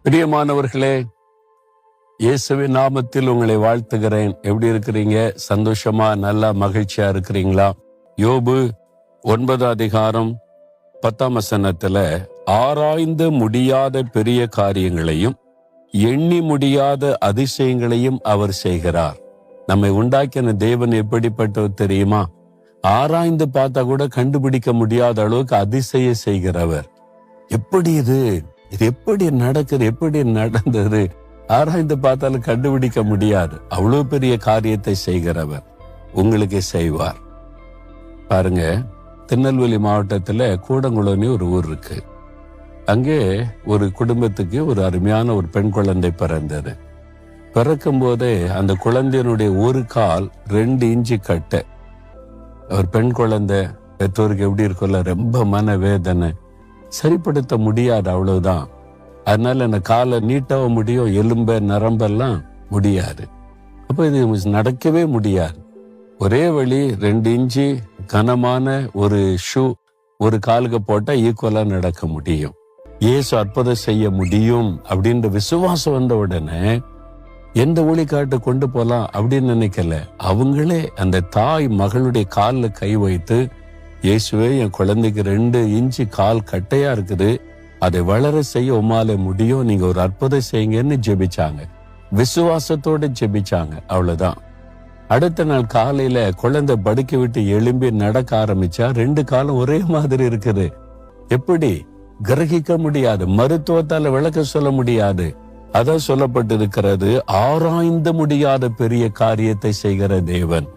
பிரியமானவர்களே, இயேசுவின் நாமத்தில் உங்களை வாழ்த்துகிறேன். எப்படி இருக்கிறீங்க? சந்தோஷமா, நல்லா மகிழ்ச்சியா இருக்கிறீங்களா? யோபு 9:10 ஆராய்ந்து முடியாத பெரிய காரியங்களையும் எண்ணி முடியாத அதிசயங்களையும் அவர் செய்கிறார். நம்மை உண்டாக்கின தேவன் எப்படிப்பட்டவர் தெரியுமா? ஆராய்ந்து பார்த்தா கூட கண்டுபிடிக்க முடியாத அளவுக்கு அதிசயம் செய்கிறவர். எப்படி இது எப்படி நடக்குது, எப்படி நடந்தது, ஆராய்ந்து பார்த்தாலும் கண்டுபிடிக்க முடியாது. அவ்வளவு பெரிய காரியத்தை செய்கிறவர் உங்களுக்கு செய்வார். பாருங்க, திருநெல்வேலி மாவட்டத்துல கூடங்குளம்னு ஒரு ஊர் இருக்கு. அங்கே ஒரு குடும்பத்துக்கு ஒரு அருமையான ஒரு பெண் குழந்தை பிறந்தது. பிறக்கும் போதே அந்த குழந்தையினுடைய ஒரு கால் 2 இன்ச்சு கட்ட. ஒரு பெண் குழந்தை பெற்றோருக்கு எப்படி இருக்கும்ல, ரொம்ப மன வேதனை, சரிப்படுத்த முடியாது, அவ்வளவுதான். அதனால அந்த காலை நீட்டவும் முடியும், எலும்ப நரம்பெல்லாம் முடியாது. அப்ப இது நடக்கவே முடியாது. ஒரே வழி 2 இன்ச்சு கனமான ஒரு ஷூ ஒரு காலுக்கு போட்டா ஈக்குவலா நடக்க முடியும். இயேசு அற்புதம் செய்ய முடியும் அப்படின்ற விசுவாசம் வந்த உடனே எந்த ஊழிக்காட்டு கொண்டு போலாம் அப்படின்னு நினைக்கல. அவங்களே அந்த தாய் மகளுடைய காலில் கை வைத்து, இயேசுவே, என் குழந்தைக்கு 2 இன்ச்சு கால் கட்டையா இருக்குது, அதை வளர செய்ய உமால முடியும், நீங்க ஒரு அற்புதம் செய்யுங்கன்னு ஜெபிச்சாங்க. விசுவாசத்தோட ஜெபிச்சாங்க, அவ்வளவுதான். அடுத்த நாள் காலையில குழந்தை படுக்கை விட்டு எழும்பி நடக்க ஆரம்பிச்சா 2 காலம் ஒரே மாதிரி இருக்குது. எப்படி கிரகிக்க முடியாது, மருத்துவத்தால விளக்க சொல்ல முடியாது. அதான் சொல்லப்பட்டிருக்கிறது, ஆராய்ந்து முடியாத பெரிய காரியத்தை செய்கிற தேவன்.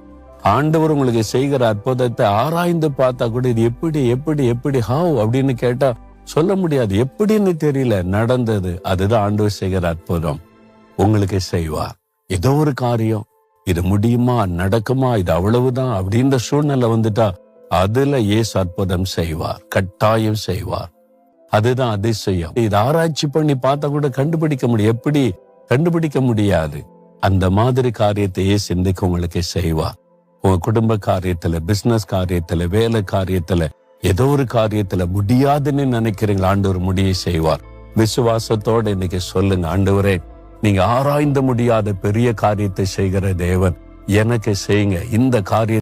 ஆண்டவர் உங்களுக்கு செய்கிற அற்புதத்தை ஆராய்ந்து பார்த்தா கூட இது எப்படி எப்படி எப்படி ஹவ் அப்படின்னு கேட்டா சொல்ல முடியாது. எப்படின்னு தெரியல, நடந்தது. அதுதான் ஆண்டவர் செய்கிற அற்புதம். உங்களுக்கு செய்வார். ஏதோ ஒரு காரியம், இது முடியுமா, நடக்குமா, இது அவ்வளவுதான் அப்படின்ற சூழ்நிலை வந்துட்டா அதுல இயேசு அற்புதம் செய்வார், கட்டாயம் செய்வார். அதுதான் அதிசயம். இது ஆராய்ச்சி பண்ணி பார்த்தா கூட கண்டுபிடிக்க முடியும். எப்படி கண்டுபிடிக்க முடியாது. அந்த மாதிரி காரியத்தை இயேசு இன்றைக்கு உங்களுக்கு செய்வார். உங்க குடும்ப காரியத்துல, பிசினஸ் காரியத்துல, வேலை காரியத்துல, ஏதோ ஒரு காரியத்துல முடியாதுன்னு நினைக்கிறீங்களா, ஆண்டவர் முடிய செய்வார். விசுவாசத்தோட இன்னைக்கு சொல்லுங்க, ஆண்டவரே, நீங்க ஆராய்ந்து முடியாத பெரிய காரியத்தை செய்கிற தேவன், எனக்கு செய்யுங்க இந்த காரியத்தை